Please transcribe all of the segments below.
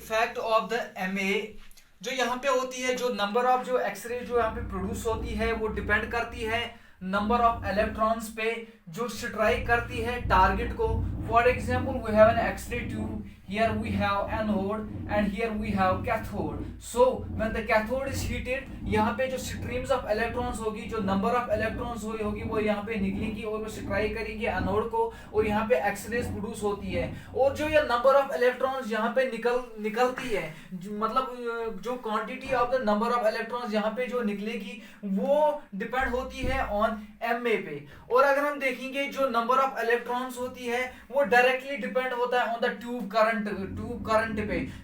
Effect of the MA जो यहाँ पे होती है, जो नंबर ऑफ जो एक्सरे जो यहाँ पे प्रोड्यूस होती है वो डिपेंड करती है नंबर ऑफ इलेक्ट्रॉन्स पे जो स्ट्राइक करती है टारगेट को. For example we have an X-ray tube, here we have anode and here we have cathode. So when the cathode is heated, यहाँ पे जो streams of electrons होगी, जो number of electrons होगी वो यहाँ पे निकलेंगी और वो स्ट्राइक करेंगी एनोड को और यहाँ पे एक्सरेज प्रोड्यूस होती है. और जो ये नंबर ऑफ इलेक्ट्रॉन्स यहाँ पे निकलती है, मतलब जो quantity of the number of electrons यहाँ पे जो निकलेगी वो डिपेंड होती है ऑन एमए पे. और अगर हम देखेंगे जो नंबर ऑफ इलेक्ट्रॉन्स होती है वो डायरेक्टली डिपेंड होता है ऑन द ट्यूब करंट पे.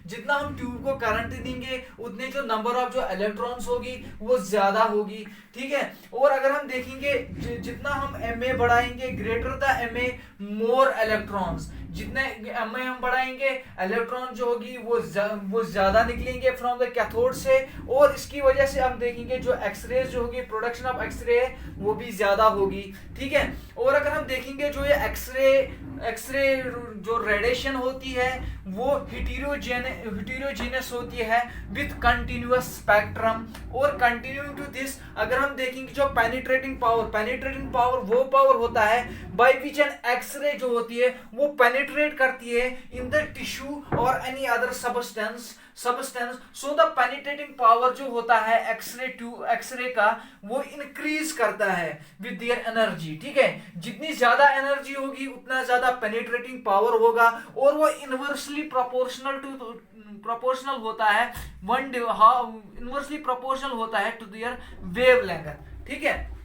जितना हम ट्यूब को करंट देंगे उतने जो नंबर ऑफ जो इलेक्ट्रॉन्स होगी वो ज्यादा होगी. ठीक है. और अगर हम देखेंगे जितना हम एमए बढ़ाएंगे greater the MA more electrons, जितने एमए हम बढ़ाएंगे इलेक्ट्रॉन जो होगी वो ज्यादा निकलेंगे फ्रॉम द कैथोड से. और इसकी वजह से हम देखेंगे जो एक्सरेज जो होगी, प्रोडक्शन ऑफ एक्सरे वो भी ज्यादा होगी. ठीक है. और अगर हम देखेंगे जो ये एक्सरे जो रेडिएशन होती है वो हिटेरोजेनस होती है विथ कंटिन्यूअस स्पेक्ट्रम. और कंटिन्यूइंग टू दिस अगर हम देखेंगे जो पेनिट्रेटिंग पावर वो पावर होता है बाय विच एन एक्सरे जो होती है वो पेनिट्रेट करती है इन द टिश्यू और any other substance. So the penetrating power जो होता है एक्सरे का वो इंक्रीज करता है विद देयर एनर्जी. ठीक है. जितनी ज्यादा एनर्जी होगी उतना ज्यादा पेनिट्रेटिंग पावर होगा और वो इनवर्सली प्रोपोर्शनल होता है इनवर्सली प्रोपोर्शनल होता है टू देयर वेवलेंथ. ठीक है.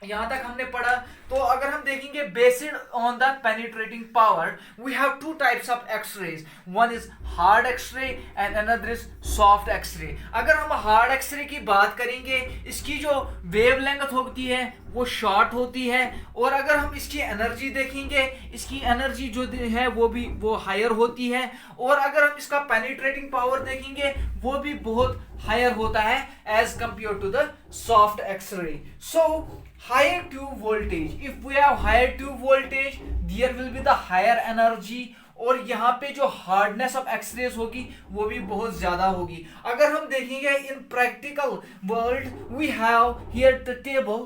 यहां तक हमने पढ़ा. तो अगर हम देखेंगे based on the penetrating power we have two types of x-rays. One is hard x-ray and another is soft x-ray. अगर हम हार्ड एक्सरे की बात करेंगे इसकी जो वेवलेंथ होती है वो शॉर्ट होती है. और अगर हम इसकी एनर्जी देखेंगे इसकी एनर्जी जो है वो हायर होती है. और अगर हम इसका पेनिट्रेटिंग पावर देखेंगे वो भी बहुत हायर होता है as compare to the soft x-ray. So higher tube voltage, if we have higher tube voltage there will be the higher energy. और यहाँ पे जो हार्डनेस ऑफ एक्सरेज होगी वो भी बहुत ज्यादा होगी. अगर हम देखेंगे in practical world we have here the table.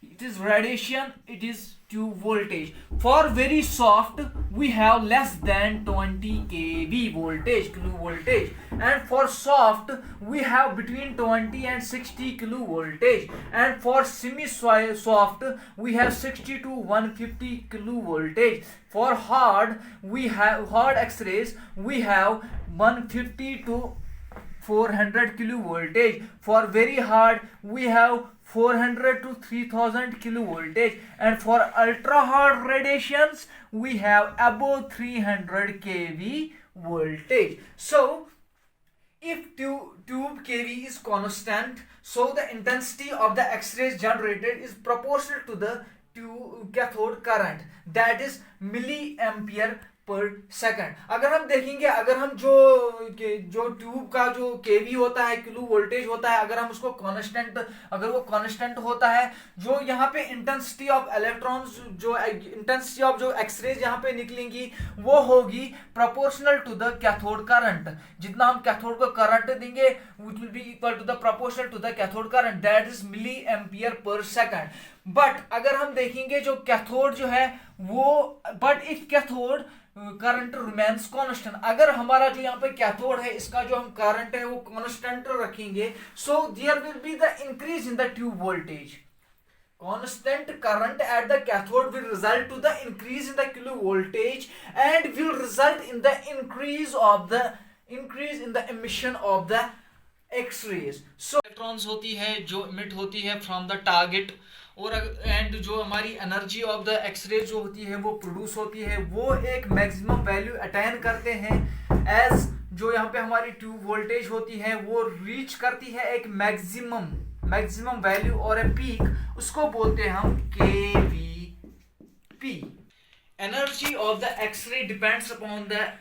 It is radiation, it is tube voltage. For very soft we have less than 20 kV kilo voltage, and for soft we have between 20 and 60 kilo voltage, and for semi soft we have 60 to 150 kilo voltage. For hard we have hard x-rays we have 150 to 400 kilo voltage. For very hard we have 400 to 3000 kilo voltage, and for ultra hard radiations we have above 300 kV voltage. So if tube kV is constant, so the intensity of the x-rays generated is proportional to the cathode current, that is milliampere पर second. अगर हम देखेंगे अगर हम जो tube का जो केवी होता है किलो वोल्टेज होता है अगर हम उसको अगर वो कांस्टेंट होता है जो यहाँ पे इंटेंसिटी ऑफ इलेक्ट्रॉन्स जो इंटेंसिटी ऑफ जो एक्सरेज यहाँ पे निकलेंगी वो होगी proportional to the cathode current. जितना हम कैथोड को करंट देंगे it will be equal to the proportional to the cathode current, that is milli ampere per second. But अगर हम देखेंगे जो कैथोड जो है वो if cathode current remains constant, अगर हमारा जो यहाँ पे कैथोड है इसका जो हम करंट है वो कांस्टेंट रखेंगे, so there will be the increase in the tube voltage. Constant current at the cathode will result to the increase in the kilo voltage and will result in the increase in the emission of the X-rays. So electrons होती है जो emit होती है from the target और and जो हमारी energy of the x ray जो होती है वो प्रोड्यूस होती है वो एक मैक्सिमम वैल्यू अटेन करते हैं एज जो यहाँ पे हमारी ट्यूब वोल्टेज होती है वो रीच करती है एक मैक्सिमम वैल्यू और ए पीक, उसको बोलते हैं हम KVP. Energy of the x-ray depends upon the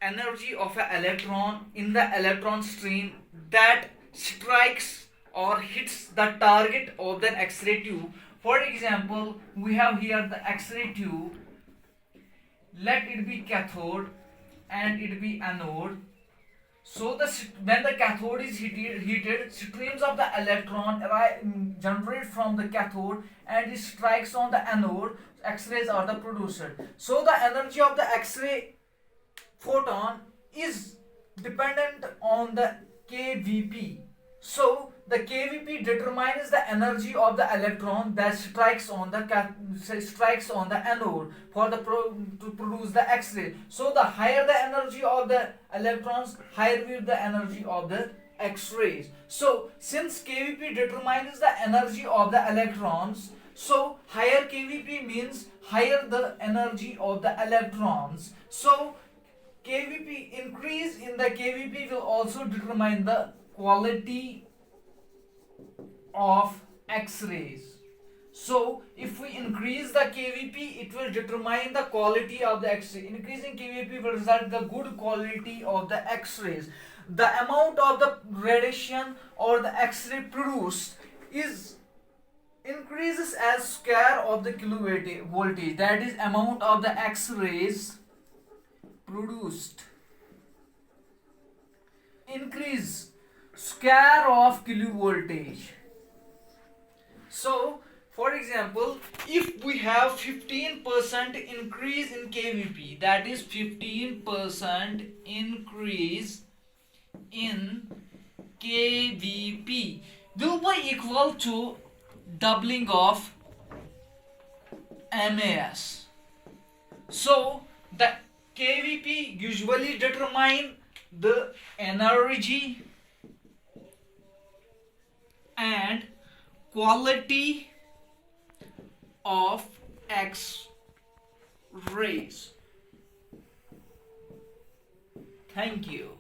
energy of a electron in the electron stream that strikes or hits the target of the X-ray tube. For example, we have here the X-ray tube. Let it be cathode and it be anode. So when the cathode is heated, streams of the electron generate from the cathode and it strikes on the anode. X-rays are the produced. So the energy of the X-ray photon is dependent on the kVp. So the kVp determines the energy of the electron that strikes on the anode for to produce the X-ray. So the higher the energy of the electrons, higher will the energy of the X-rays. So since kVp determines the energy of the electrons, so higher kVp means higher the energy of the electrons. So kVp, increase in the kVp will also determine the quality of X-rays. So if we increase the kVp, it will determine the quality of the X-ray. Increasing kVp will result in the good quality of the X-rays. The amount of the radiation or the X-ray produced is increases as square of the voltage. That is amount of the X-rays produced increase square of kilovoltage. So for example, if we have 15% increase in kVp, that is 15% increase in kVp will be equal to doubling of MAS. So the kVp usually determine the energy and quality of X-rays. Thank you.